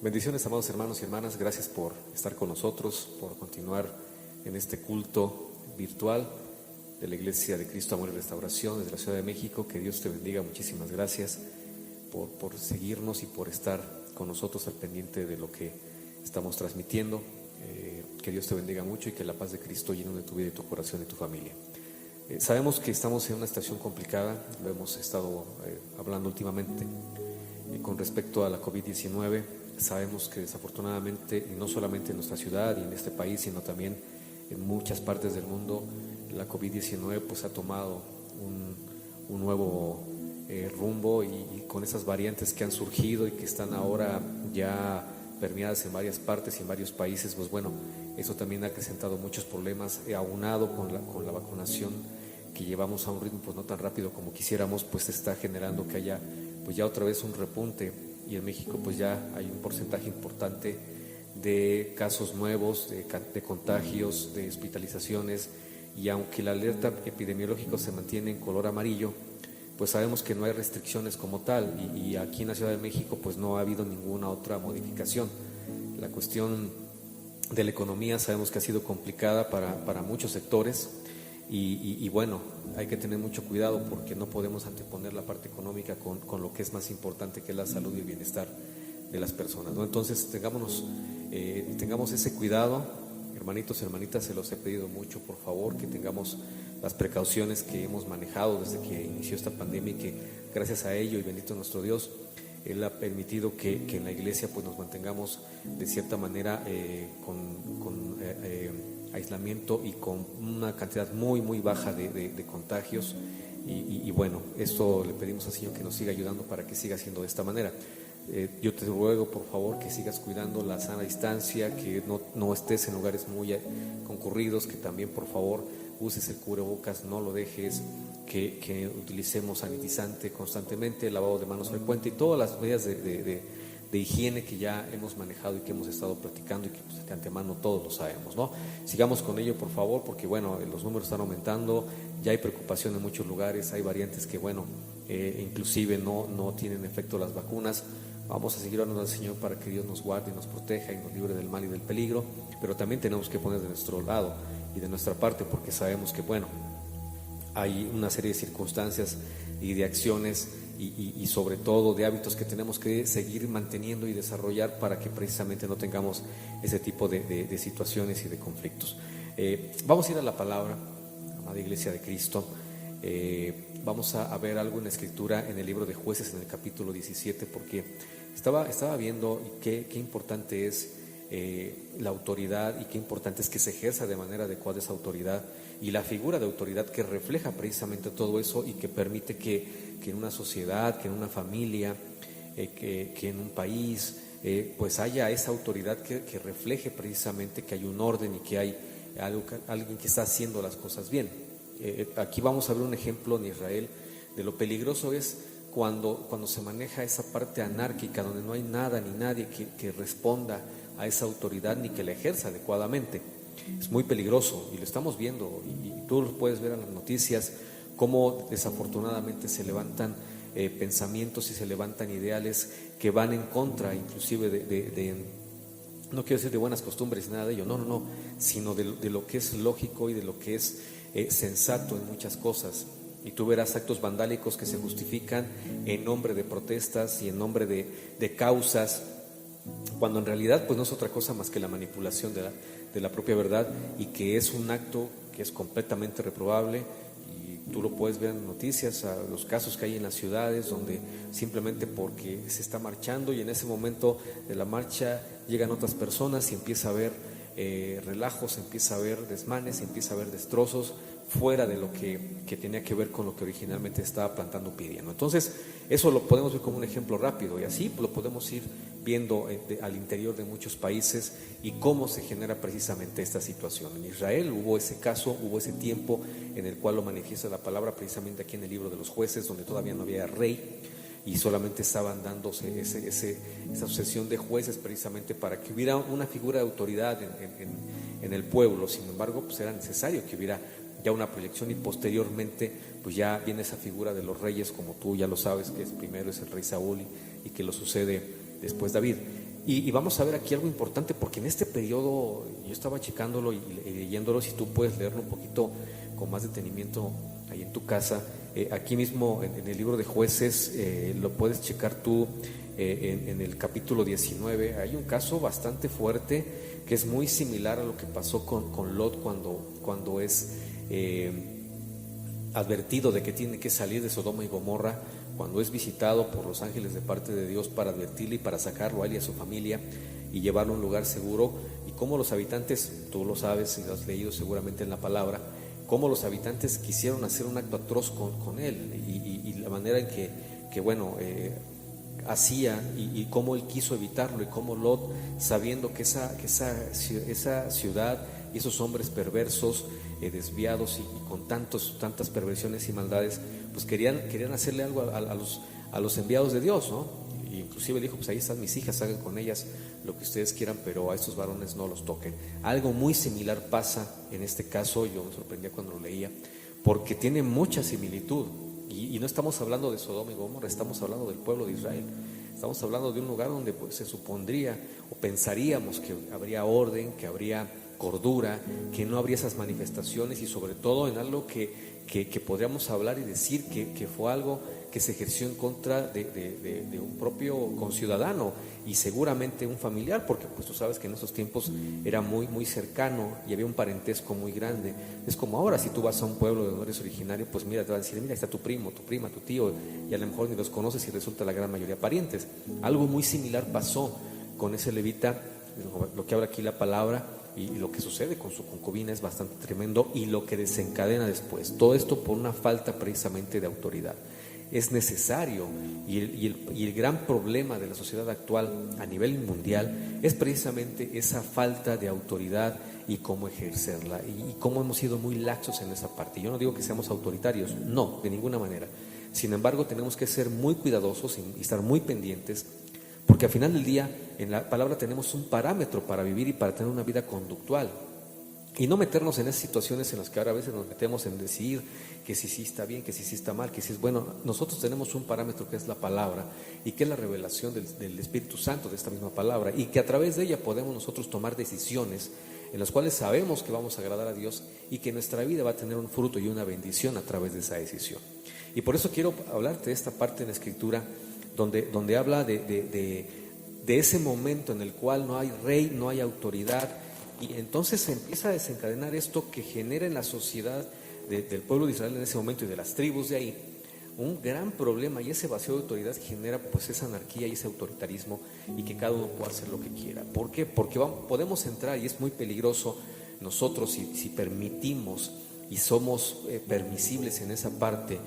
Bendiciones, amados hermanos y hermanas, gracias por estar con nosotros, por continuar en este culto virtual de la Iglesia de Cristo, Amor y Restauración desde la Ciudad de México. Que Dios te bendiga, muchísimas gracias por seguirnos y por estar con nosotros al pendiente de lo que estamos transmitiendo. Que Dios te bendiga mucho y que la paz de Cristo llene de tu vida y tu corazón y tu familia. Sabemos que estamos en una situación complicada, lo hemos estado hablando últimamente con respecto a la COVID-19. Sabemos que desafortunadamente, y no solamente en nuestra ciudad y en este país, sino también en muchas partes del mundo, la COVID-19 pues ha tomado un nuevo rumbo, y con esas variantes que han surgido y que están ahora ya permeadas en varias partes y en varios países, pues bueno, eso también ha acrecentado muchos problemas, aunado con la vacunación que llevamos a un ritmo pues no tan rápido como quisiéramos, pues está generando que haya pues ya otra vez un repunte. Y en México pues ya hay un porcentaje importante de casos nuevos, de contagios, de hospitalizaciones, y aunque la alerta epidemiológica se mantiene en color amarillo, pues sabemos que no hay restricciones como tal, y aquí en la Ciudad de México pues no ha habido ninguna otra modificación. La cuestión de la economía sabemos que ha sido complicada para muchos sectores, y bueno, hay que tener mucho cuidado porque no podemos anteponer la parte económica con lo que es más importante, que es la salud y el bienestar de las personas, ¿no? Entonces tengamos ese cuidado, hermanitos y hermanitas, se los he pedido mucho, por favor, que tengamos las precauciones que hemos manejado desde que inició esta pandemia, y que gracias a ello, y bendito nuestro Dios, Él ha permitido que en la iglesia pues nos mantengamos de cierta manera con aislamiento y con una cantidad muy baja de contagios, y bueno, esto le pedimos al Señor que nos siga ayudando para que siga siendo de esta manera. Yo te ruego, por favor, que sigas cuidando la sana distancia, que no estés en lugares muy concurridos, que también, por favor, uses el cubrebocas, no lo dejes, que utilicemos sanitizante constantemente, lavado de manos frecuente y todas las medidas de higiene que ya hemos manejado y que hemos estado platicando, y que pues, de antemano todos lo sabemos, ¿no? Sigamos con ello, por favor, porque bueno, los números están aumentando, ya hay preocupación en muchos lugares, hay variantes que bueno, inclusive no tienen efecto las vacunas. Vamos a seguir orando al Señor para que Dios nos guarde y nos proteja y nos libre del mal y del peligro, pero también tenemos que poner de nuestro lado y de nuestra parte, porque sabemos que bueno, hay una serie de circunstancias y de acciones y sobre todo de hábitos que tenemos que seguir manteniendo y desarrollar para que precisamente no tengamos ese tipo de situaciones y de conflictos. Vamos a ir a la palabra, amada Iglesia de Cristo. Vamos a ver algo en la Escritura, en el libro de Jueces, en el capítulo 17, porque estaba viendo qué importante es la autoridad, y qué importante es que se ejerza de manera adecuada esa autoridad, y la figura de autoridad que refleja precisamente todo eso, y que permite que en una sociedad, que en una familia, que en un país, pues haya esa autoridad que refleje precisamente que hay un orden y que hay alguien que está haciendo las cosas bien. Aquí vamos a ver un ejemplo en Israel de lo peligroso es cuando se maneja esa parte anárquica, donde no hay nada ni nadie que responda a esa autoridad ni que la ejerza adecuadamente. Es muy peligroso, y lo estamos viendo, y tú lo puedes ver en las noticias, cómo desafortunadamente se levantan pensamientos y se levantan ideales que van en contra inclusive no quiero decir de buenas costumbres, nada de ello, no, sino de lo que es lógico y de lo que es sensato en muchas cosas. Y tú verás actos vandálicos que se justifican en nombre de protestas y en nombre de causas, cuando en realidad pues no es otra cosa más que la manipulación de la propia verdad, y que es un acto que es completamente reprobable. Y tú lo puedes ver en noticias, a los casos que hay en las ciudades, donde simplemente porque se está marchando y en ese momento de la marcha llegan otras personas y empieza a haber relajos, empieza a haber desmanes, empieza a haber destrozos fuera de lo que tenía que ver con lo que originalmente estaba plantando pidiendo. Entonces eso lo podemos ver como un ejemplo rápido, y así lo podemos ir viendo al interior de muchos países, y cómo se genera precisamente esta situación. En Israel hubo ese caso, hubo ese tiempo en el cual lo manifiesta la palabra precisamente aquí en el libro de los Jueces, donde todavía no había rey y solamente estaban dándose esa sucesión de jueces precisamente para que hubiera una figura de autoridad en el pueblo. Sin embargo, pues era necesario que hubiera ya una proyección, y posteriormente pues ya viene esa figura de los reyes, como tú ya lo sabes, que primero es el rey Saúl y que lo sucede después David. Y vamos a ver aquí algo importante, porque en este periodo yo estaba checándolo y leyéndolo, si tú puedes leerlo un poquito con más detenimiento ahí en tu casa, aquí mismo en el libro de Jueces, lo puedes checar tú en el capítulo 19, hay un caso bastante fuerte que es muy similar a lo que pasó con Lot cuando es advertido de que tiene que salir de Sodoma y Gomorra, cuando es visitado por los ángeles de parte de Dios para advertirle y para sacarlo a él y a su familia y llevarlo a un lugar seguro, y cómo los habitantes, tú lo sabes y lo has leído seguramente en la palabra, cómo los habitantes quisieron hacer un acto atroz con él y la manera en que bueno, hacía y cómo él quiso evitarlo, y cómo Lot, sabiendo que esa ciudad y esos hombres perversos, desviados y con tantas perversiones y maldades, pues querían hacerle algo a los enviados de Dios, ¿no? Y inclusive dijo, pues ahí están mis hijas, hagan con ellas lo que ustedes quieran, pero a estos varones no los toquen. Algo muy similar pasa en este caso. Yo me sorprendía cuando lo leía, porque tiene mucha similitud. Y no estamos hablando de Sodoma y Gomorra, estamos hablando del pueblo de Israel. Estamos hablando de un lugar donde pues, se supondría o pensaríamos que habría orden, que habría cordura, que no habría esas manifestaciones, y sobre todo en algo que podríamos hablar y decir que fue algo que se ejerció en contra de un propio conciudadano y seguramente un familiar, porque pues tú sabes que en esos tiempos era muy, muy cercano y había un parentesco muy grande. Es como ahora, si tú vas a un pueblo de donde eres originario, pues mira, te van a decir, mira, está tu primo, tu prima, tu tío, y a lo mejor ni los conoces y resulta la gran mayoría parientes. Algo muy similar pasó con ese levita, lo que habla aquí la palabra, y lo que sucede con su concubina es bastante tremendo, y lo que desencadena después. Todo esto por una falta precisamente de autoridad. Es necesario, y el gran problema de la sociedad actual a nivel mundial es precisamente esa falta de autoridad y cómo ejercerla, y cómo hemos sido muy laxos en esa parte. Yo no digo que seamos autoritarios, no, de ninguna manera. Sin embargo, tenemos que ser muy cuidadosos y estar muy pendientes, porque al final del día en la palabra tenemos un parámetro para vivir y para tener una vida conductual, y no meternos en esas situaciones en las que ahora a veces nos metemos en decidir que si sí está bien, que si sí está mal, que si es bueno. Nosotros tenemos un parámetro que es la palabra, y que es la revelación del Espíritu Santo de esta misma palabra, y que a través de ella podemos nosotros tomar decisiones en las cuales sabemos que vamos a agradar a Dios y que nuestra vida va a tener un fruto y una bendición a través de esa decisión. Y por eso quiero hablarte de esta parte en la Escritura donde habla de ese momento en el cual no hay rey, no hay autoridad, y entonces se empieza a desencadenar esto que genera en la sociedad del pueblo de Israel en ese momento y de las tribus de ahí un gran problema, y ese vacío de autoridad genera pues esa anarquía y ese autoritarismo, y que cada uno pueda hacer lo que quiera. ¿Por qué? Porque podemos entrar, y es muy peligroso nosotros si permitimos y somos permisibles en esa parte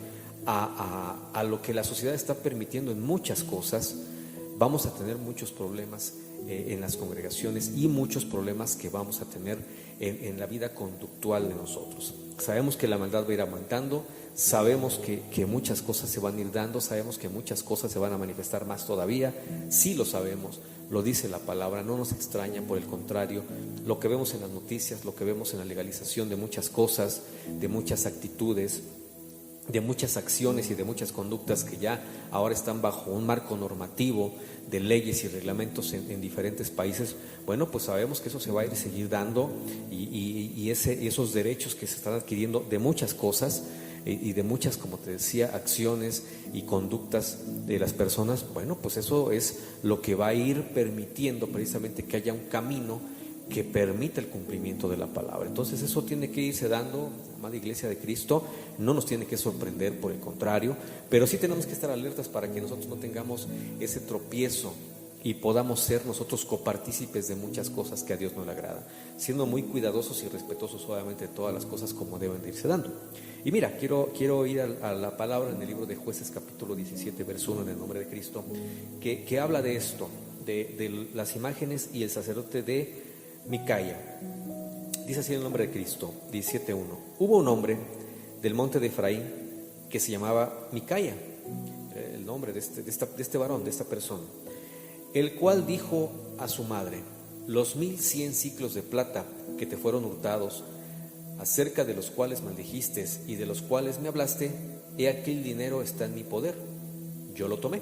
a lo que la sociedad está permitiendo en muchas cosas. Vamos a tener muchos problemas en las congregaciones, y muchos problemas que vamos a tener en la vida conductual de nosotros. Sabemos que la maldad va a ir aumentando, sabemos que muchas cosas se van a ir dando, sabemos que muchas cosas se van a manifestar más todavía, sí lo sabemos, lo dice la palabra, no nos extraña, por el contrario, lo que vemos en las noticias, lo que vemos en la legalización de muchas cosas, de muchas actitudes, de muchas acciones y de muchas conductas que ya ahora están bajo un marco normativo de leyes y reglamentos en diferentes países. Bueno, pues sabemos que eso se va a ir seguir dando, y esos derechos que se están adquiriendo de muchas cosas y de muchas, como te decía, acciones y conductas de las personas, bueno, pues eso es lo que va a ir permitiendo precisamente que haya un camino que permita el cumplimiento de la palabra. Entonces eso tiene que irse dando, amada Iglesia de Cristo, no nos tiene que sorprender, por el contrario, pero sí tenemos que estar alertas para que nosotros no tengamos ese tropiezo y podamos ser nosotros copartícipes de muchas cosas que a Dios no le agrada, siendo muy cuidadosos y respetuosos obviamente de todas las cosas como deben de irse dando. Y mira, quiero ir a la palabra en el libro de Jueces capítulo 17 verso 1, en el nombre de Cristo, que habla de esto, de las imágenes y el sacerdote de Micaya. Dice así en el nombre de Cristo, 17:1. Hubo un hombre del monte de Efraín que se llamaba Micaya, el nombre de este varón, de esta persona, el cual dijo a su madre: los 1100 siclos de plata que te fueron hurtados, acerca de los cuales maldijiste y de los cuales me hablaste, he aquí el dinero está en mi poder, yo lo tomé.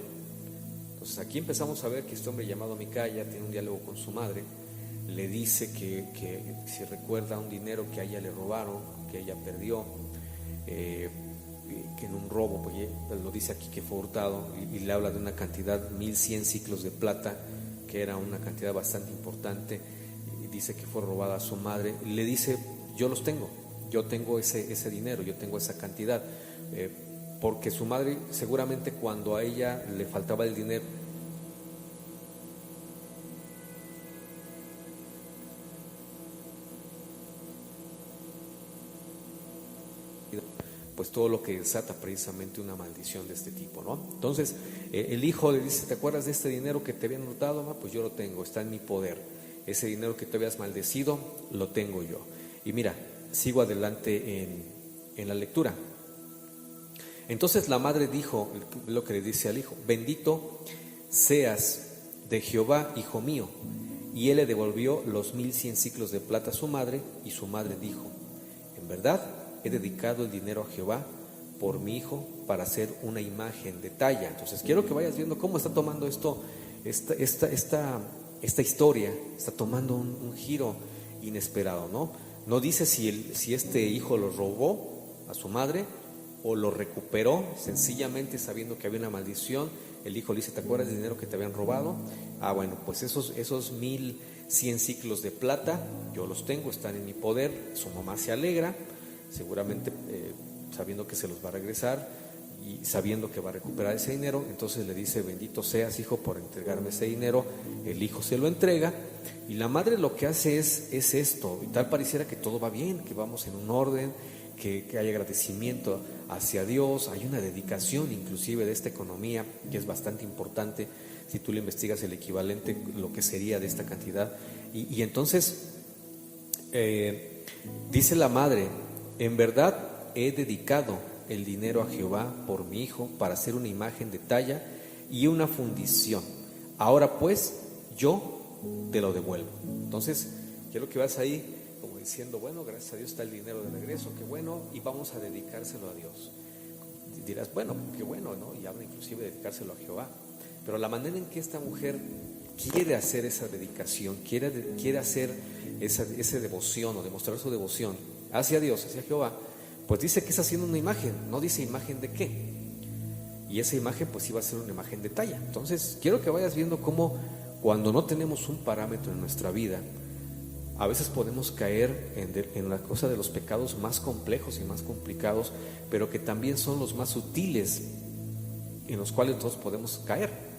Entonces aquí empezamos a ver que este hombre llamado Micaya tiene un diálogo con su madre. Le dice que si recuerda un dinero que a ella le robaron, que ella perdió, que en un robo, pues lo dice aquí que fue hurtado, y le habla de una cantidad, 1100 ciclos de plata, que era una cantidad bastante importante, y dice que fue robada a su madre. Y le dice: yo los tengo, yo tengo ese dinero, yo tengo esa cantidad, porque su madre seguramente cuando a ella le faltaba el dinero, pues todo lo que desata precisamente una maldición de este tipo, ¿no? Entonces el hijo le dice: ¿te acuerdas de este dinero que te habían hurtado? Pues yo lo tengo, está en mi poder. Ese dinero que te habías maldecido, lo tengo yo. Y mira, sigo adelante en la lectura. Entonces la madre dijo lo que le dice al hijo: bendito seas de Jehová, hijo mío. Y él le devolvió los 1100 ciclos de plata a su madre, y su madre dijo: en verdad he dedicado el dinero a Jehová por mi hijo para hacer una imagen de talla. Entonces quiero que vayas viendo cómo está tomando esta historia, está tomando un giro inesperado, ¿no? No dice si este hijo lo robó a su madre o lo recuperó, sencillamente sabiendo que había una maldición. El hijo le dice: ¿te acuerdas del dinero que te habían robado? Bueno, pues esos 1100 ciclos de plata yo los tengo, están en mi poder. Su mamá se alegra, seguramente sabiendo que se los va a regresar y sabiendo que va a recuperar ese dinero. Entonces le dice: bendito seas, hijo, por entregarme ese dinero. El hijo se lo entrega, y la madre lo que hace es esto, y tal pareciera que todo va bien, que vamos en un orden, que hay agradecimiento hacia Dios, hay una dedicación inclusive de esta economía que es bastante importante. Si tú le investigas el equivalente, lo que sería de esta cantidad, y entonces dice la madre: en verdad he dedicado el dinero a Jehová por mi hijo para hacer una imagen de talla y una fundición. Ahora pues yo te lo devuelvo. Entonces quiero que vas ahí como diciendo: bueno, gracias a Dios está el dinero de regreso, qué bueno, y vamos a dedicárselo a Dios. Y dirás: bueno, qué bueno, ¿no? Y habla inclusive de dedicárselo a Jehová. Pero la manera en que esta mujer quiere hacer esa dedicación, quiere hacer esa devoción, o demostrar su devoción hacia Dios, hacia Jehová, pues dice que está haciendo una imagen. No dice imagen de qué, y esa imagen pues iba a ser una imagen de talla. Entonces quiero que vayas viendo cómo cuando no tenemos un parámetro en nuestra vida, a veces podemos caer en la cosa de los pecados más complejos y más complicados, pero que también son los más sutiles en los cuales todos podemos caer.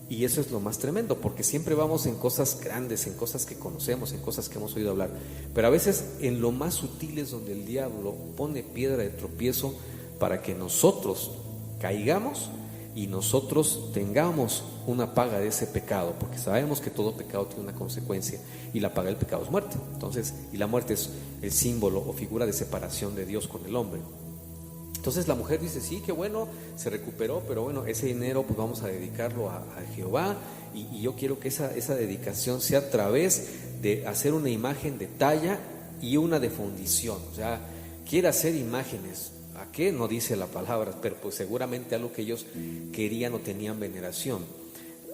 Y eso es lo más tremendo, porque siempre vamos en cosas grandes, en cosas que conocemos, en cosas que hemos oído hablar, pero a veces en lo más sutil es donde el diablo pone piedra de tropiezo para que nosotros caigamos y nosotros tengamos una paga de ese pecado, porque sabemos que todo pecado tiene una consecuencia, y la paga del pecado es muerte. Entonces, y la muerte es el símbolo o figura de separación de Dios con el hombre. Entonces la mujer dice: sí, qué bueno, se recuperó, pero bueno, ese dinero pues vamos a dedicarlo a Jehová, y yo quiero que esa dedicación sea a través de hacer una imagen de talla y una de fundición. O sea, quiere hacer imágenes. ¿A qué? No dice la palabra, pero pues seguramente algo que ellos querían o tenían veneración.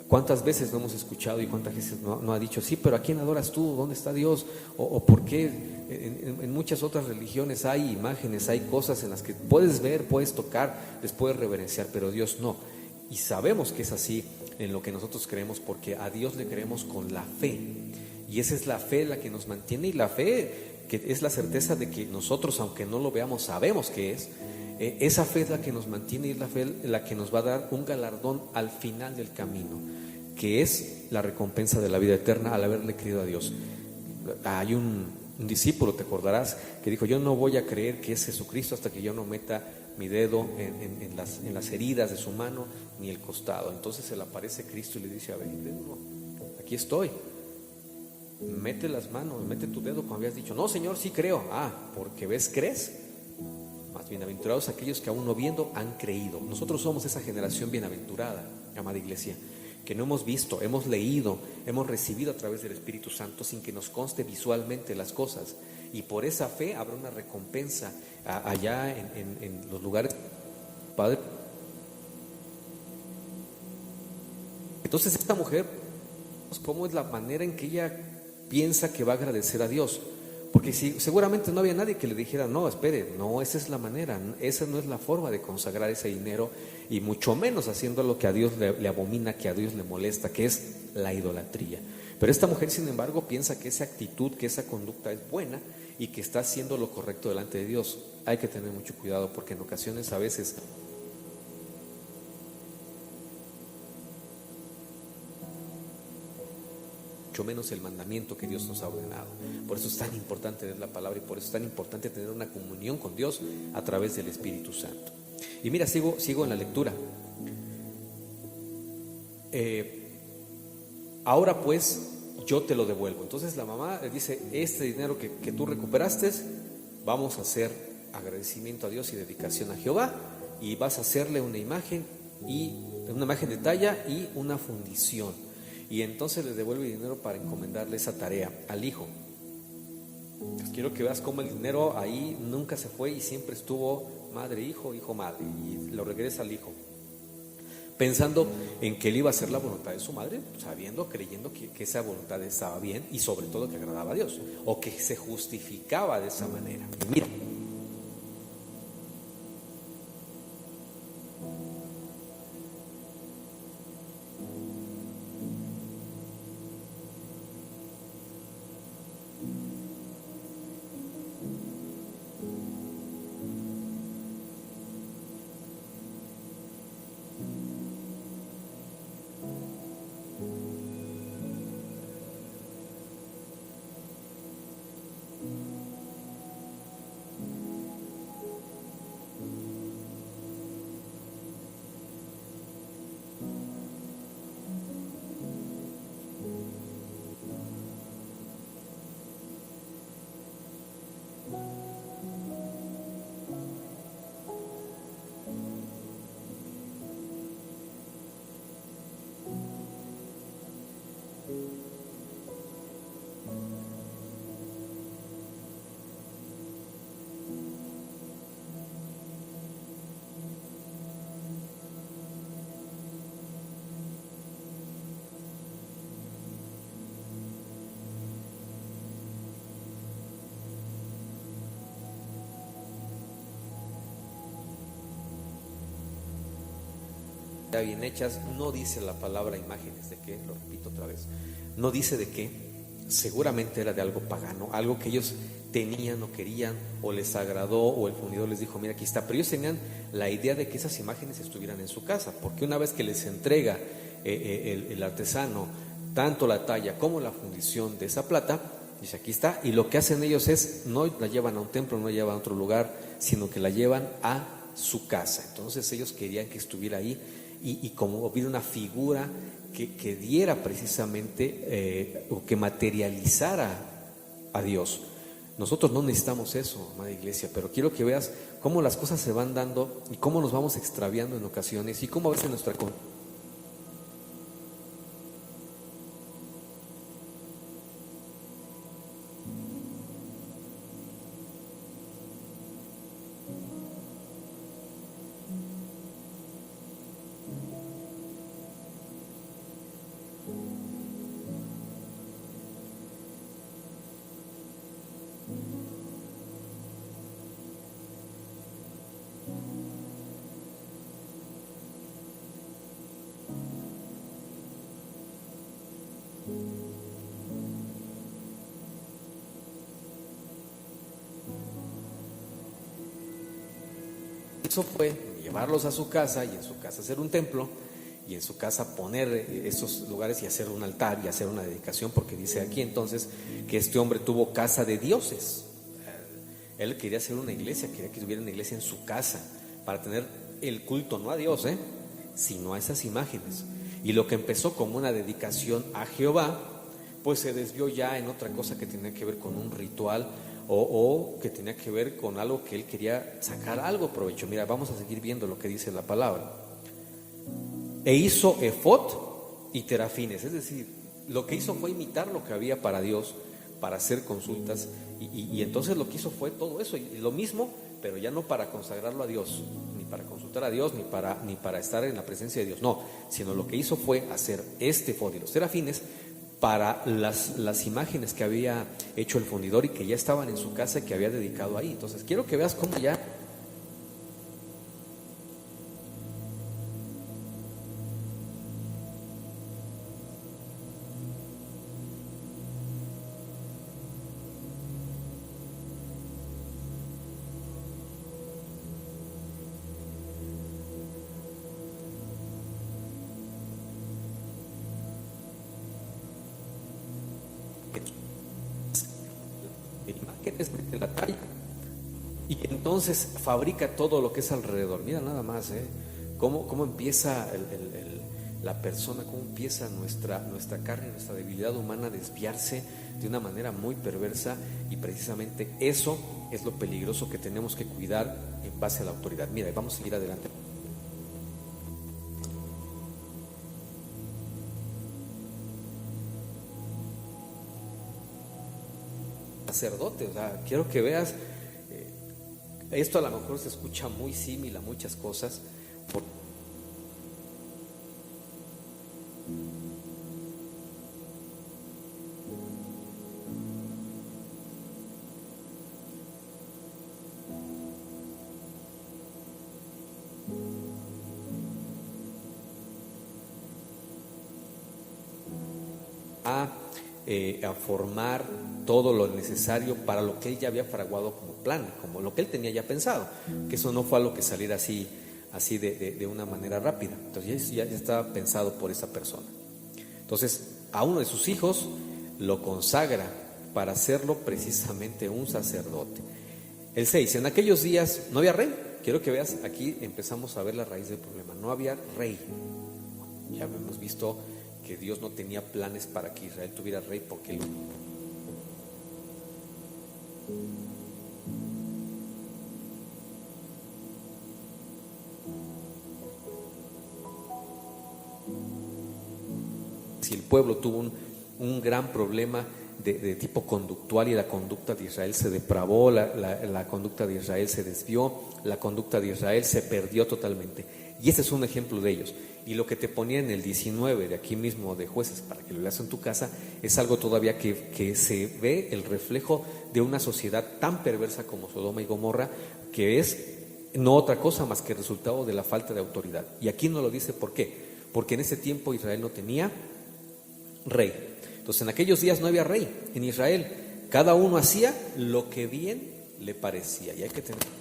¿Cuántas veces no hemos escuchado y cuántas veces no ha dicho: sí, pero ¿a quién adoras tú? ¿Dónde está Dios? O ¿por qué? En muchas otras religiones hay imágenes, hay cosas en las que puedes ver, puedes tocar, les puedes reverenciar, pero Dios no. Y sabemos que es así en lo que nosotros creemos, porque a Dios le creemos con la fe. Y esa es la fe la que nos mantiene, y la fe que es la certeza de que nosotros, aunque no lo veamos, sabemos que es. Esa fe es la que nos mantiene, y es la fe la que nos va a dar un galardón al final del camino, que es la recompensa de la vida eterna al haberle creído a Dios. Hay un discípulo, te acordarás, que dijo: yo no voy a creer que es Jesucristo hasta que yo no meta mi dedo en las heridas de su mano ni el costado. Entonces se le aparece Cristo y le dice: a ver, aquí estoy, mete las manos, mete tu dedo. Como habías dicho: no, Señor, sí creo. Porque ves, crees. Más bienaventurados aquellos que aún no viendo han creído. Nosotros somos esa generación bienaventurada, amada iglesia, que no hemos visto, hemos leído, hemos recibido a través del Espíritu Santo sin que nos conste visualmente las cosas, y por esa fe habrá una recompensa allá en los lugares. Padre, Entonces esta mujer, ¿cómo es la manera en que ella piensa que va a agradecer a Dios? Porque si, seguramente no había nadie que le dijera, no, espere, no, esa es la manera, esa no es la forma de consagrar ese dinero, y mucho menos haciendo lo que a Dios le abomina, que a Dios le molesta, que es la idolatría. Pero esta mujer, sin embargo, piensa que esa actitud, que esa conducta es buena y que está haciendo lo correcto delante de Dios. Hay que tener mucho cuidado, porque en ocasiones a veces menos el mandamiento que Dios nos ha ordenado. Por eso es tan importante leer la palabra, y por eso es tan importante tener una comunión con Dios a través del Espíritu Santo. Y mira, sigo en la lectura. Ahora pues yo te lo devuelvo. Entonces la mamá le dice, este dinero que tú recuperaste, vamos a hacer agradecimiento a Dios y dedicación a Jehová, y vas a hacerle una imagen de talla y una fundición. Y entonces le devuelve el dinero para encomendarle esa tarea al hijo. Pues quiero que veas cómo el dinero ahí nunca se fue y siempre estuvo madre, hijo, madre, y lo regresa al hijo, pensando en que él iba a hacer la voluntad de su madre, sabiendo, creyendo que esa voluntad estaba bien y sobre todo que agradaba a Dios, o que se justificaba de esa manera. Mira, ya bien hechas, no dice la palabra imágenes de qué, lo repito otra vez, no dice de qué, seguramente era de algo pagano, algo que ellos tenían o querían, o les agradó, o el fundidor les dijo, mira, aquí está. Pero ellos tenían la idea de que esas imágenes estuvieran en su casa, porque una vez que les entrega el artesano tanto la talla como la fundición de esa plata, dice, aquí está. Y lo que hacen ellos es, no la llevan a un templo, no la llevan a otro lugar, sino que la llevan a su casa. Entonces ellos querían que estuviera ahí, y como hubiera una figura que diera precisamente o que materializara a Dios. Nosotros no necesitamos eso, amada iglesia, pero quiero que veas cómo las cosas se van dando y cómo nos vamos extraviando en ocasiones, y cómo a veces nuestra Eso fue llevarlos a su casa, y en su casa hacer un templo, y en su casa poner esos lugares y hacer un altar y hacer una dedicación, porque dice aquí entonces que este hombre tuvo casa de dioses. Él quería hacer una iglesia, quería que tuviera una iglesia en su casa para tener el culto no a Dios, sino a esas imágenes. Y lo que empezó como una dedicación a Jehová, pues se desvió ya en otra cosa que tenía que ver con un ritual, o que tenía que ver con algo que él quería sacar algo provecho. Mira, vamos a seguir viendo lo que dice la palabra. E hizo efod y terafines, es decir, lo que hizo fue imitar lo que había para Dios, para hacer consultas, y entonces lo que hizo fue todo eso, y lo mismo, pero ya no para consagrarlo a Dios, ni para consultar consultar a Dios, ni para estar en la presencia de Dios, no, sino lo que hizo fue hacer este efod y los terafines para las imágenes que había hecho el fundidor y que ya estaban en su casa y que había dedicado ahí. Entonces quiero que veas cómo ya imágenes de la talla y entonces fabrica todo lo que es alrededor. Mira nada más, cómo empieza la persona, cómo empieza nuestra carne, nuestra debilidad humana a desviarse de una manera muy perversa, y precisamente eso es lo peligroso que tenemos que cuidar en base a la autoridad. Mira, vamos a seguir adelante. Sacerdote, o sea, quiero que veas, esto a lo mejor se escucha muy similar a muchas cosas, a formar todo lo necesario para lo que él ya había fraguado como plan, como lo que él tenía ya pensado, que eso no fue algo que saliera así de una manera rápida. Entonces ya estaba pensado por esa persona. Entonces a uno de sus hijos lo consagra para hacerlo precisamente un sacerdote. El 6, en aquellos días no había rey. Quiero que veas, aquí empezamos a ver la raíz del problema. No había rey. Ya hemos visto que Dios no tenía planes para que Israel tuviera rey, porque si el pueblo tuvo un gran problema de tipo conductual, y la conducta de Israel se depravó, la conducta de Israel se desvió, la conducta de Israel se perdió totalmente. Y este es un ejemplo de ellos. Y lo que te ponía en el 19 de aquí mismo de Jueces, para que lo leas en tu casa, es algo todavía que se ve el reflejo de una sociedad tan perversa como Sodoma y Gomorra, que es no otra cosa más que resultado de la falta de autoridad. Y aquí no lo dice, ¿por qué? Porque en ese tiempo Israel no tenía rey. Entonces en aquellos días no había rey en Israel. Cada uno hacía lo que bien le parecía. Y hay que tener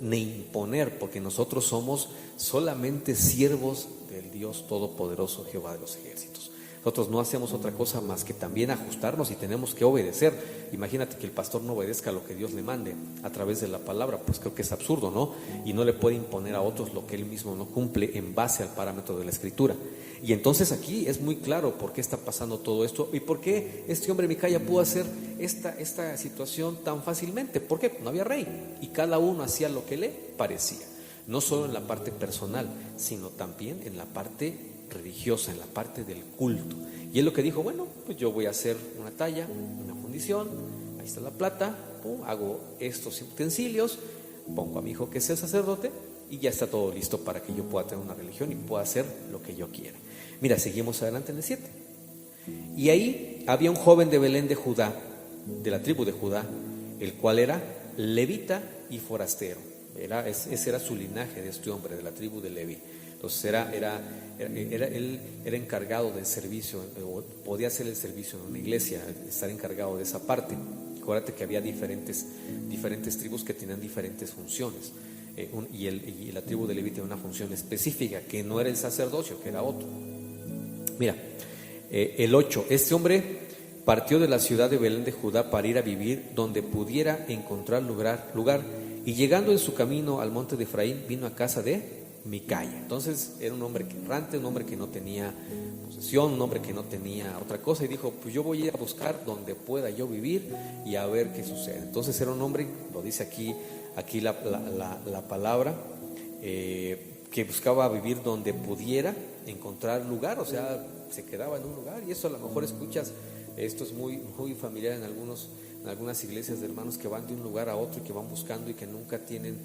ni imponer, porque nosotros somos solamente siervos del Dios Todopoderoso, Jehová de los ejércitos. Nosotros no hacemos otra cosa más que también ajustarnos, y tenemos que obedecer. Imagínate que el pastor no obedezca lo que Dios le mande a través de la palabra, pues creo que es absurdo, ¿no? Y no le puede imponer a otros lo que él mismo no cumple en base al parámetro de la Escritura. Y entonces aquí es muy claro por qué está pasando todo esto y por qué este hombre Micaya pudo hacer esta situación tan fácilmente. ¿Por qué? No había rey y cada uno hacía lo que le parecía, no solo en la parte personal, sino también en la parte religiosa, en la parte del culto. Y él lo que dijo, bueno, pues yo voy a hacer una talla, una fundición, ahí está la plata, hago estos utensilios, pongo a mi hijo que sea sacerdote y ya está todo listo para que yo pueda tener una religión y pueda hacer lo que yo quiera. Mira, seguimos adelante en el 7. Y ahí había un joven de Belén de Judá, de la tribu de Judá, el cual era levita y forastero. Ese era su linaje de este hombre, de la tribu de Leví. Entonces él era encargado del servicio, o podía hacer el servicio en una iglesia, estar encargado de esa parte. Acuérdate que había diferentes tribus que tenían diferentes funciones. Y la tribu de Leví tenía una función específica, que no era el sacerdocio, que era otro. Mira, el 8, este hombre partió de la ciudad de Belén de Judá para ir a vivir donde pudiera encontrar lugar, y llegando en su camino al monte de Efraín, vino a casa de Micaya. Entonces era un hombre errante, un hombre que no tenía posesión, un hombre que no tenía otra cosa, y dijo, pues yo voy a ir a buscar donde pueda yo vivir y a ver qué sucede. Entonces era un hombre, lo dice aquí la palabra, que buscaba vivir donde pudiera encontrar lugar, o sea, se quedaba en un lugar. Y eso a lo mejor escuchas, esto es muy, muy familiar en algunos en algunas iglesias de hermanos que van de un lugar a otro y que van buscando y que nunca tienen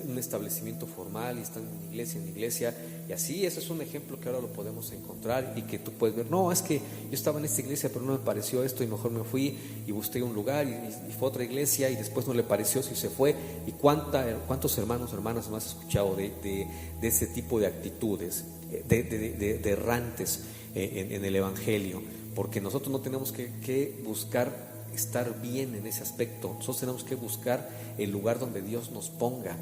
un establecimiento formal y están en iglesia, y así. Ese es un ejemplo que ahora lo podemos encontrar y que tú puedes ver. No, es que yo estaba en esta iglesia pero no me pareció esto y mejor me fui y busqué un lugar y fue a otra iglesia y después no le pareció, si se fue. ¿Y cuántos hermanos, hermanas no has escuchado de ese tipo de actitudes, de errantes en el evangelio? Porque nosotros no tenemos que buscar estar bien en ese aspecto. Nosotros tenemos que buscar el lugar donde Dios nos ponga,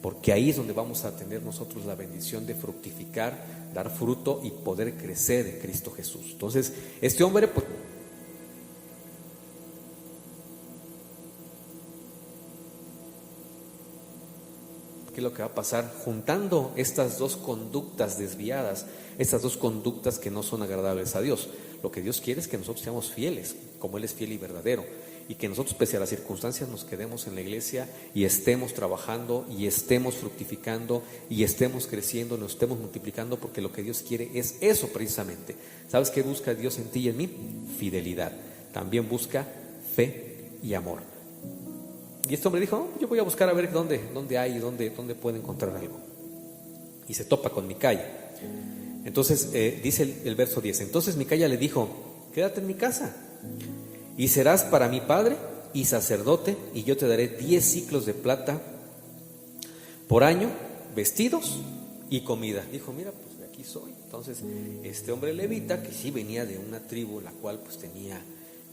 porque ahí es donde vamos a tener nosotros la bendición de fructificar, dar fruto y poder crecer en Cristo Jesús. Entonces, este hombre, pues, ¿qué es lo que va a pasar? Juntando estas dos conductas desviadas, estas dos conductas que no son agradables a Dios. Lo que Dios quiere es que nosotros seamos fieles, como Él es fiel y verdadero, y que nosotros, pese a las circunstancias, nos quedemos en la iglesia y estemos trabajando y estemos fructificando y estemos creciendo, nos estemos multiplicando, porque lo que Dios quiere es eso precisamente. ¿Sabes qué busca Dios en ti y en mí? Fidelidad. También busca fe y amor. Y este hombre dijo: yo voy a buscar a ver dónde hay, dónde puedo encontrar algo. Y se topa con Micaya. Entonces dice el verso 10: entonces Micaya le dijo: quédate en mi casa y serás para mi padre y sacerdote, y yo te daré 10 siclos de plata por año, vestidos y comida. Dijo: mira, pues de aquí soy. Entonces este hombre levita, que sí venía de una tribu la cual pues tenía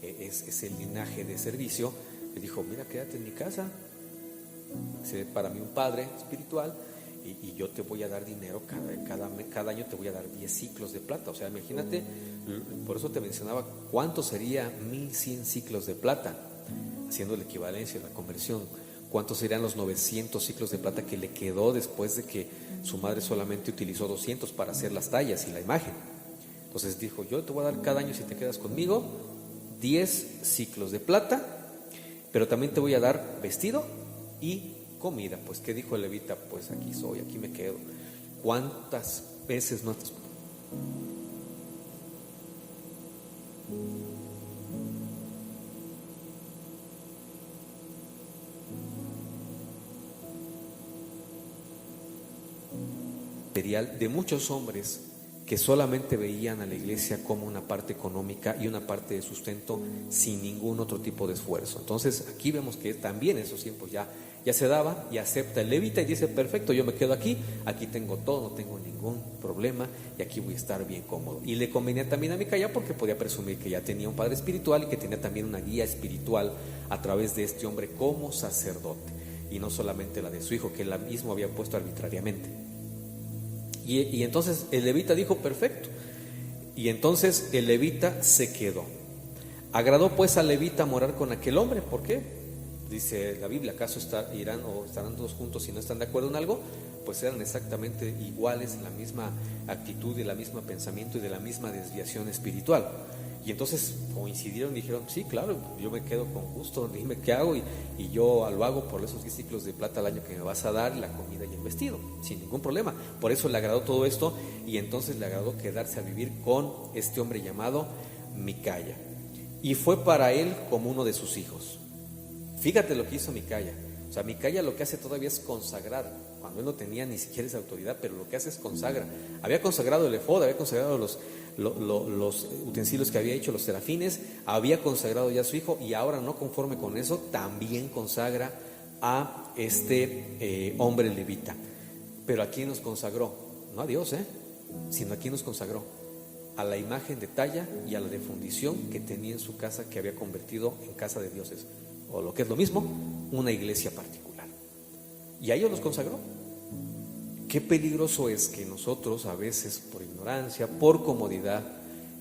ese linaje de servicio, le dijo: mira, quédate en mi casa, sé para mí un padre espiritual, y yo te voy a dar dinero, cada año te voy a dar 10 ciclos de plata. O sea, imagínate, por eso te mencionaba cuánto sería 1100 ciclos de plata, haciendo la equivalencia, la conversión. ¿Cuántos serían los 900 ciclos de plata que le quedó después de que su madre solamente utilizó 200 para hacer las tallas y la imagen? Entonces dijo: yo te voy a dar cada año, si te quedas conmigo, 10 ciclos de plata, pero también te voy a dar vestido y comida. Pues ¿qué dijo el levita? Pues aquí soy, aquí me quedo. ¿Cuántas veces no has material de muchos hombres que solamente veían a la iglesia como una parte económica y una parte de sustento, sin ningún otro tipo de esfuerzo? Entonces aquí vemos que también en esos tiempos ya se daba, y acepta el levita y dice: perfecto, yo me quedo aquí tengo todo, no tengo ningún problema y aquí voy a estar bien cómodo. Y le convenía también a Micaya, porque podía presumir que ya tenía un padre espiritual y que tenía también una guía espiritual a través de este hombre como sacerdote, y no solamente la de su hijo, que él mismo había puesto arbitrariamente. Y entonces el levita dijo: perfecto. Y entonces el levita se quedó. Agradó pues al levita morar con aquel hombre. ¿Por qué? Dice la Biblia: ¿acaso irán o estarán todos juntos si no están de acuerdo en algo? Pues eran exactamente iguales, en la misma actitud, de la misma pensamiento y de la misma desviación espiritual. Y entonces coincidieron y dijeron: sí, claro, yo me quedo con gusto, dime qué hago, y yo lo hago por esos 10 ciclos de plata al año que me vas a dar, la comida y el vestido, sin ningún problema. Por eso le agradó todo esto, y entonces le agradó quedarse a vivir con este hombre llamado Micaya, y fue para él como uno de sus hijos. Fíjate lo que hizo Micaya. O sea, Micaya lo que hace todavía es consagrar, cuando él no tenía ni siquiera esa autoridad, pero lo que hace es consagra. Había consagrado el efod, había consagrado los utensilios que había hecho, los serafines, había consagrado ya a su hijo, y ahora, no conforme con eso, también consagra a este hombre levita. Pero ¿a quién nos consagró? No a Dios, sino a quién nos consagró: a la imagen de talla y a la de fundición que tenía en su casa, que había convertido en casa de dioses, o lo que es lo mismo, una iglesia particular. Y a ellos los consagró. Qué peligroso es que nosotros, a veces por ignorancia, por comodidad,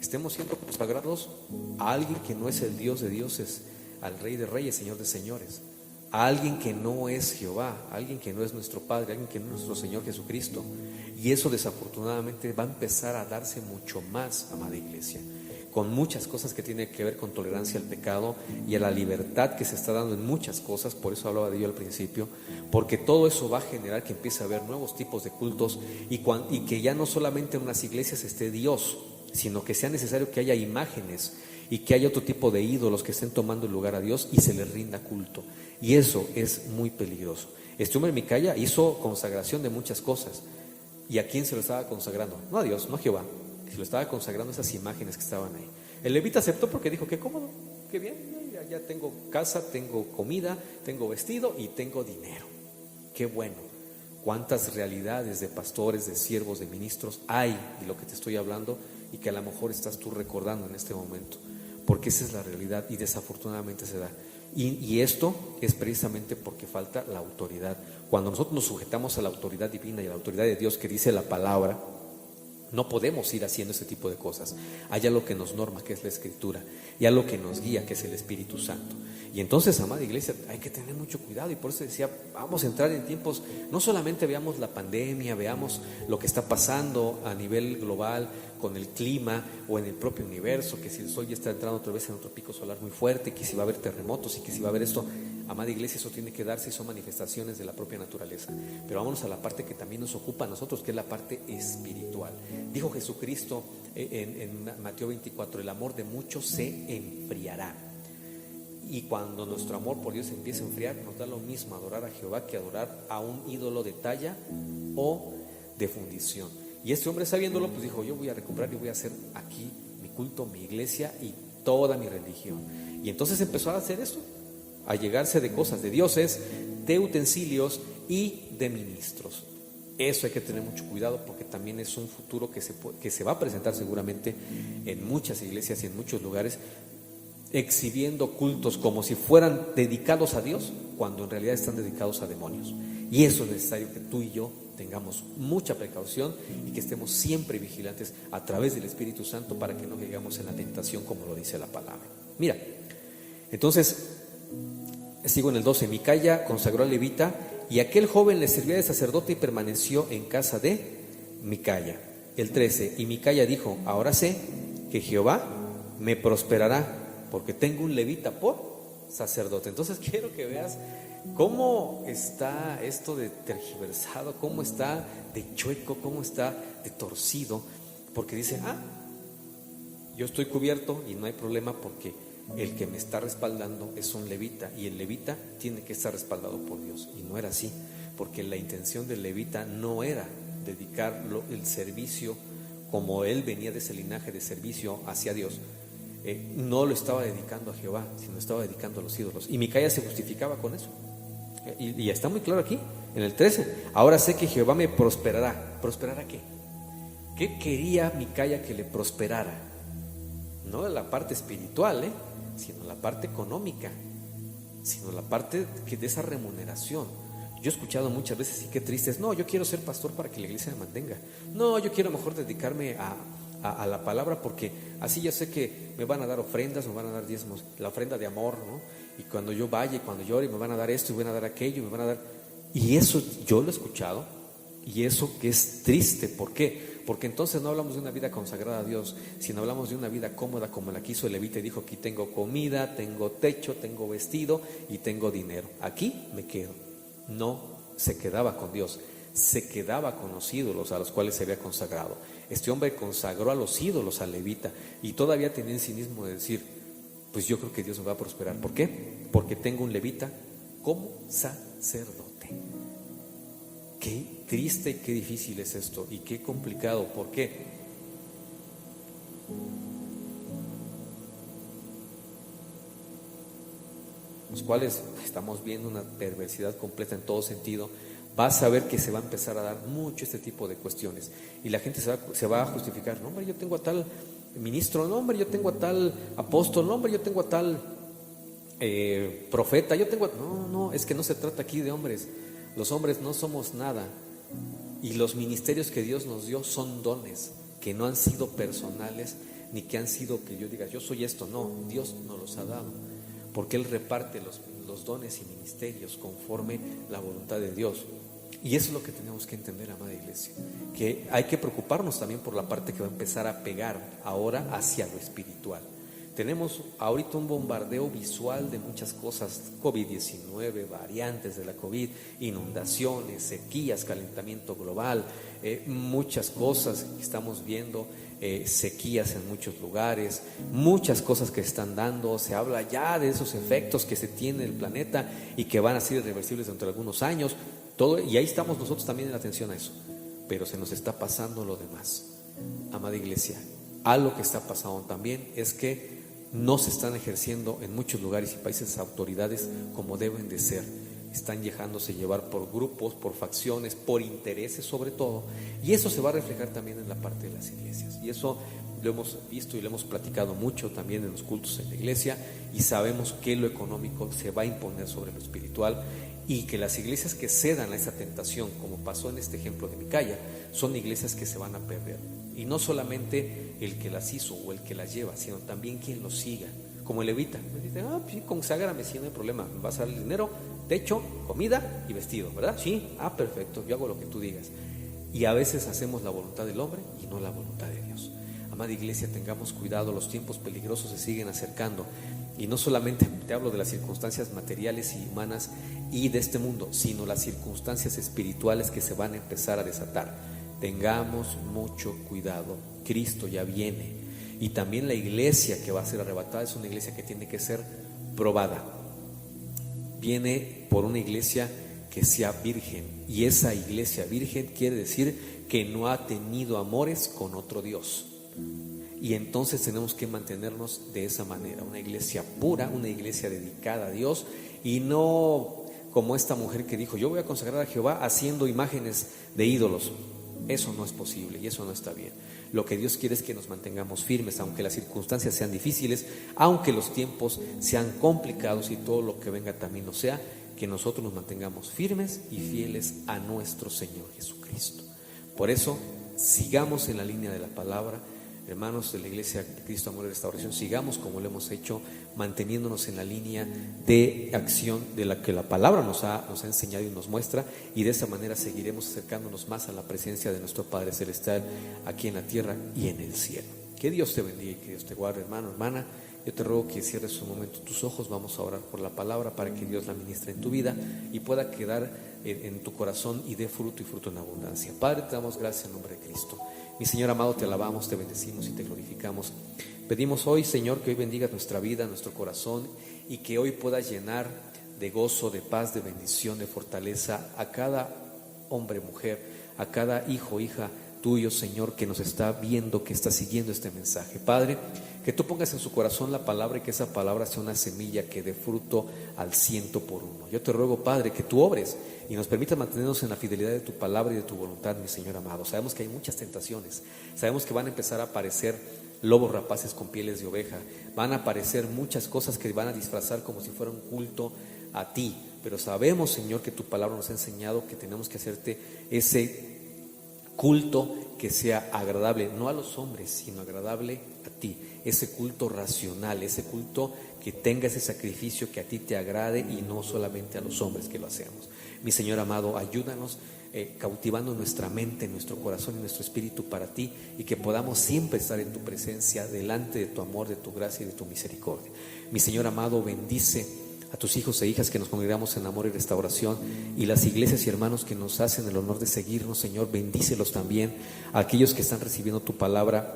estemos siendo consagrados a alguien que no es el Dios de dioses, al Rey de reyes, Señor de señores, a alguien que no es Jehová, a alguien que no es nuestro Padre, a alguien que no es nuestro Señor Jesucristo. Y eso desafortunadamente va a empezar a darse mucho más, amada iglesia, con muchas cosas que tienen que ver con tolerancia al pecado y a la libertad que se está dando en muchas cosas. Por eso hablaba de ello al principio, porque todo eso va a generar que empiece a haber nuevos tipos de cultos, y que ya no solamente en unas iglesias esté Dios, sino que sea necesario que haya imágenes y que haya otro tipo de ídolos que estén tomando el lugar a Dios y se les rinda culto. Y eso es muy peligroso. Este hombre Micaya hizo consagración de muchas cosas. ¿Y a quién se lo estaba consagrando? No a Dios, no a Jehová. Se lo estaba consagrando a esas imágenes que estaban ahí. El levita aceptó porque dijo, qué cómodo, qué bien, ya tengo casa, tengo comida, tengo vestido y tengo dinero. Qué bueno. Cuántas realidades de pastores, de siervos, de ministros hay de lo que te estoy hablando y que a lo mejor estás tú recordando en este momento, porque esa es la realidad y desafortunadamente se da. Y esto es precisamente porque falta la autoridad. Cuando nosotros nos sujetamos a la autoridad divina y a la autoridad de Dios que dice la palabra, no podemos ir haciendo ese tipo de cosas. Hay algo que nos norma, que es la Escritura, y algo que nos guía, que es el Espíritu Santo. Y entonces, amada iglesia, hay que tener mucho cuidado, y por eso decía, vamos a entrar en tiempos, no solamente veamos la pandemia, veamos lo que está pasando a nivel global con el clima o en el propio universo, que si el sol ya está entrando otra vez en otro pico solar muy fuerte, que si va a haber terremotos y que si va a haber esto. Amada iglesia, eso tiene que darse y son manifestaciones de la propia naturaleza. Pero vámonos a la parte que también nos ocupa a nosotros, que es la parte espiritual. Dijo Jesucristo en Mateo 24, el amor de muchos se enfriará. Y cuando nuestro amor por Dios empieza a enfriar, nos da lo mismo adorar a Jehová que adorar a un ídolo de talla o de fundición. Y este hombre, sabiéndolo, pues dijo, yo voy a recuperar y voy a hacer aquí mi culto, mi iglesia y toda mi religión. Y entonces empezó a hacer esto, a llegarse de cosas, de dioses, de utensilios y de ministros. Eso hay que tener mucho cuidado, porque también es un futuro que se va a presentar seguramente en muchas iglesias y en muchos lugares, exhibiendo cultos como si fueran dedicados a Dios, cuando en realidad están dedicados a demonios. Y eso es necesario que tú y yo tengamos mucha precaución y que estemos siempre vigilantes a través del Espíritu Santo para que no caigamos en la tentación, como lo dice la palabra. Mira, entonces sigo en el 12. Micaya consagró al levita, y aquel joven le servía de sacerdote y permaneció en casa de Micaya. El 13. Y Micaya dijo, ahora sé que Jehová me prosperará, porque tengo un levita por sacerdote. Entonces quiero que veas cómo está esto de tergiversado, cómo está de chueco, cómo está de torcido, porque dice, yo estoy cubierto y no hay problema, porque el que me está respaldando es un levita, y el levita tiene que estar respaldado por Dios. Y no era así, porque la intención del levita no era dedicarlo el servicio, como él venía de ese linaje de servicio hacia Dios. No lo estaba dedicando a Jehová, sino estaba dedicando a los ídolos. Y Micaya se justificaba con eso. Y está muy claro aquí, en el 13. Ahora sé que Jehová me prosperará. ¿Prosperará qué? ¿Qué quería Micaya que le prosperara? No la parte espiritual, sino la parte económica, sino la parte de esa remuneración. Yo he escuchado muchas veces, y qué triste es, no, yo quiero ser pastor para que la iglesia me mantenga. No, yo quiero mejor dedicarme a la palabra, porque así ya sé que me van a dar ofrendas, me van a dar diezmos, la ofrenda de amor, ¿no? Y cuando yo vaya y cuando llore, me van a dar esto y me van a dar aquello, me van a dar. Y eso yo lo he escuchado, y eso que es triste. ¿Por qué? Porque entonces no hablamos de una vida consagrada a Dios, sino hablamos de una vida cómoda, como la quiso el levita, y dijo, aquí tengo comida, tengo techo, tengo vestido y tengo dinero, aquí me quedo. No se quedaba con Dios, se quedaba con los ídolos a los cuales se había consagrado. Este hombre consagró a los ídolos al levita, y todavía tenía el cinismo de decir, pues yo creo que Dios me va a prosperar. ¿Por qué? Porque tengo un levita como sacerdote. Qué triste y qué difícil es esto, y qué complicado. ¿Por qué? Los cuales estamos viendo una perversidad completa en todo sentido. Vas a ver que se va a empezar a dar mucho este tipo de cuestiones, y la gente se va a justificar. No, hombre, yo tengo a tal ministro, no, hombre, yo tengo a tal apóstol, no, hombre, yo tengo a tal profeta, yo tengo a... No, es que no se trata aquí de hombres. Los hombres no somos nada, y los ministerios que Dios nos dio son dones que no han sido personales, ni que han sido que yo diga yo soy esto. No, Dios nos los ha dado, porque Él reparte los dones y ministerios conforme la voluntad de Dios. Y eso es lo que tenemos que entender, amada iglesia, que hay que preocuparnos también por la parte que va a empezar a pegar ahora hacia lo espiritual. Tenemos ahorita un bombardeo visual de muchas cosas, COVID-19, variantes de la COVID, inundaciones, sequías, calentamiento global, muchas cosas que estamos viendo, sequías en muchos lugares, muchas cosas que se están dando. Se habla ya de esos efectos que se tiene en el planeta y que van a ser irreversibles dentro de algunos años, todo, y ahí estamos nosotros también en atención a eso, pero se nos está pasando lo demás. Amada iglesia, algo que está pasando también es que no se están ejerciendo en muchos lugares y países autoridades como deben de ser. Están dejándose llevar por grupos, por facciones, por intereses sobre todo, y eso se va a reflejar también en la parte de las iglesias, y eso lo hemos visto y lo hemos platicado mucho también en los cultos en la iglesia, y sabemos que lo económico se va a imponer sobre lo espiritual, y que las iglesias que cedan a esa tentación, como pasó en este ejemplo de Micaya, son iglesias que se van a perder, y no solamente el que las hizo o el que las lleva, sino también quien los siga, como el levita. Me dice, sí, conságrame, sí, no hay problema, me vas a dar el dinero, techo, comida y vestido, ¿verdad? Sí, perfecto, yo hago lo que tú digas. Y a veces hacemos la voluntad del hombre y no la voluntad de Dios. Amada iglesia, tengamos cuidado, los tiempos peligrosos se siguen acercando, y no solamente te hablo de las circunstancias materiales y humanas y de este mundo, sino las circunstancias espirituales que se van a empezar a desatar. Tengamos mucho cuidado, Cristo ya viene, y también la iglesia que va a ser arrebatada es una iglesia que tiene que ser probada. Viene por una iglesia que sea virgen, y esa iglesia virgen quiere decir que no ha tenido amores con otro Dios, y entonces tenemos que mantenernos de esa manera, una iglesia pura, una iglesia dedicada a Dios, y no como esta mujer que dijo, yo voy a consagrar a Jehová haciendo imágenes de ídolos. Eso no es posible y eso no está bien. Lo que Dios quiere es que nos mantengamos firmes, aunque las circunstancias sean difíciles, aunque los tiempos sean complicados y todo lo que venga también lo sea, que nosotros nos mantengamos firmes y fieles a nuestro Señor Jesucristo. Por eso, sigamos en la línea de la palabra. Hermanos de la Iglesia de Cristo Amor y Restauración, sigamos como lo hemos hecho, manteniéndonos en la línea de acción de la que la palabra nos ha enseñado y nos muestra, y de esa manera seguiremos acercándonos más a la presencia de nuestro Padre Celestial aquí en la tierra y en el cielo. Que Dios te bendiga y que Dios te guarde, hermano, hermana. Yo te ruego que cierres un momento tus ojos. Vamos a orar por la palabra para que Dios la ministre en tu vida y pueda quedar en tu corazón y dé fruto y fruto en abundancia. Padre, te damos gracias en nombre de Cristo. Mi Señor amado, te alabamos, te bendecimos y te glorificamos. Pedimos hoy, Señor, que hoy bendigas nuestra vida, nuestro corazón, y que hoy puedas llenar de gozo, de paz, de bendición, de fortaleza a cada hombre, mujer, a cada hijo, hija tuyo, Señor, que nos está viendo, que está siguiendo este mensaje. Padre, que tú pongas en su corazón la palabra y que esa palabra sea una semilla que dé fruto al 100%. Yo te ruego, Padre, que tú obres y nos permitas mantenernos en la fidelidad de tu palabra y de tu voluntad, mi Señor amado. Sabemos que hay muchas tentaciones, sabemos que van a empezar a aparecer lobos rapaces con pieles de oveja, van a aparecer muchas cosas que van a disfrazar como si fuera un culto a ti, pero sabemos, Señor, que tu palabra nos ha enseñado que tenemos que hacerte ese culto que sea agradable, no a los hombres, sino agradable a ti, ese culto racional, ese culto que tenga ese sacrificio que a ti te agrade y no solamente a los hombres que lo hacemos. Mi Señor amado, ayúdanos cautivando nuestra mente, nuestro corazón y nuestro espíritu para ti, y que podamos siempre estar en tu presencia, delante de tu amor, de tu gracia y de tu misericordia. Mi Señor amado, bendice a tus hijos e hijas que nos congregamos en amor y restauración, y las iglesias y hermanos que nos hacen el honor de seguirnos, Señor, bendícelos también. A aquellos que están recibiendo tu palabra,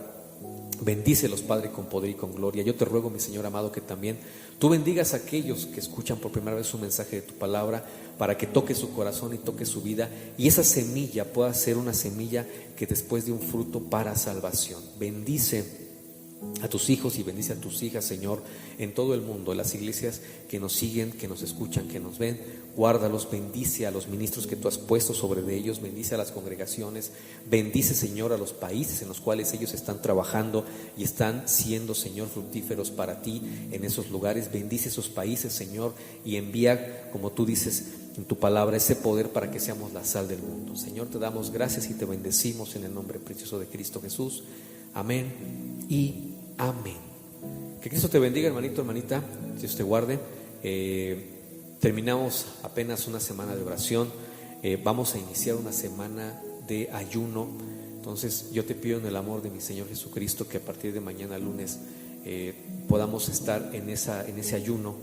bendícelos, Padre, con poder y con gloria. Yo te ruego, mi Señor amado, que también tú bendigas a aquellos que escuchan por primera vez un mensaje de tu palabra, para que toque su corazón y toque su vida, y esa semilla pueda ser una semilla que después dé un fruto para salvación. Bendice a tus hijos y bendice a tus hijas, Señor, en todo el mundo, las iglesias que nos siguen, que nos escuchan, que nos ven. Guárdalos, bendice a los ministros que tú has puesto sobre de ellos, bendice a las congregaciones, bendice, Señor, a los países en los cuales ellos están trabajando y están siendo, Señor, fructíferos para ti en esos lugares. Bendice esos países, Señor, y envía, como tú dices en tu palabra, ese poder para que seamos la sal del mundo. Señor, te damos gracias y te bendecimos en el nombre precioso de Cristo Jesús. Amén y amén. Que Cristo te bendiga, hermanito, hermanita, Dios te guarde. Terminamos apenas una semana de oración, vamos a iniciar una semana de ayuno. Entonces yo te pido en el amor de mi Señor Jesucristo que a partir de mañana lunes podamos estar en ese ayuno.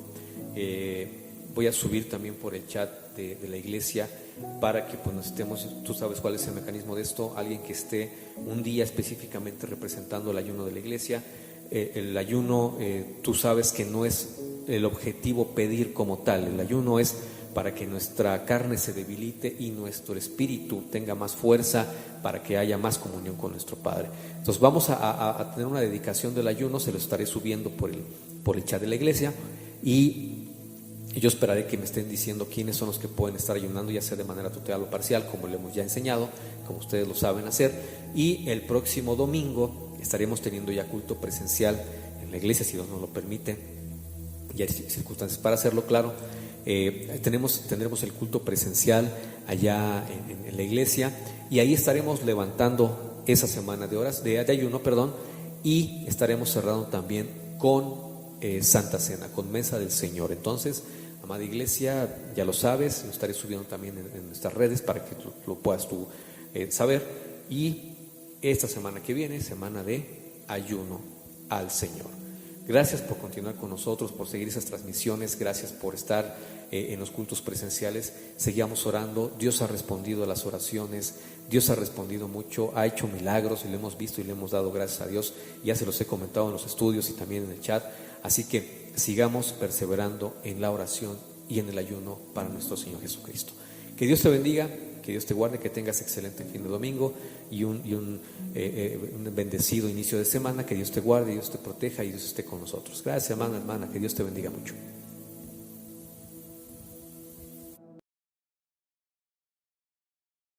Voy a subir también por el chat de la iglesia para que pues nos estemos, tú sabes cuál es el mecanismo de esto, alguien que esté un día específicamente representando el ayuno de la iglesia. El ayuno, tú sabes que no es el objetivo pedir como tal, el ayuno es para que nuestra carne se debilite y nuestro espíritu tenga más fuerza, para que haya más comunión con nuestro Padre. Entonces vamos a tener una dedicación del ayuno, se lo estaré subiendo por el chat de la iglesia, y yo esperaré que me estén diciendo quiénes son los que pueden estar ayunando, ya sea de manera total o parcial, como le hemos ya enseñado, como ustedes lo saben hacer. Y el próximo domingo estaremos teniendo ya culto presencial en la iglesia, si Dios nos lo permite, y hay circunstancias para hacerlo, claro. Tendremos el culto presencial allá en la iglesia, y ahí estaremos levantando esa semana de horas de ayuno, y estaremos cerrando también con Santa Cena, con Mesa del Señor. Entonces, amada iglesia, ya lo sabes, lo estaré subiendo también en nuestras redes para que lo puedas tú saber. Y esta semana que viene, semana de ayuno al Señor. Gracias por continuar con nosotros, por seguir esas transmisiones, gracias por estar en los cultos presenciales. Seguíamos orando, Dios ha respondido a las oraciones, Dios ha respondido mucho, ha hecho milagros y lo hemos visto y le hemos dado gracias a Dios. Ya se los he comentado en los estudios y también en el chat. Así que sigamos perseverando en la oración y en el ayuno para nuestro Señor Jesucristo. Que Dios te bendiga, que Dios te guarde, que tengas excelente fin de domingo y un bendecido inicio de semana. Que Dios te guarde, Dios te proteja y Dios esté con nosotros. Gracias, hermana, que Dios te bendiga mucho.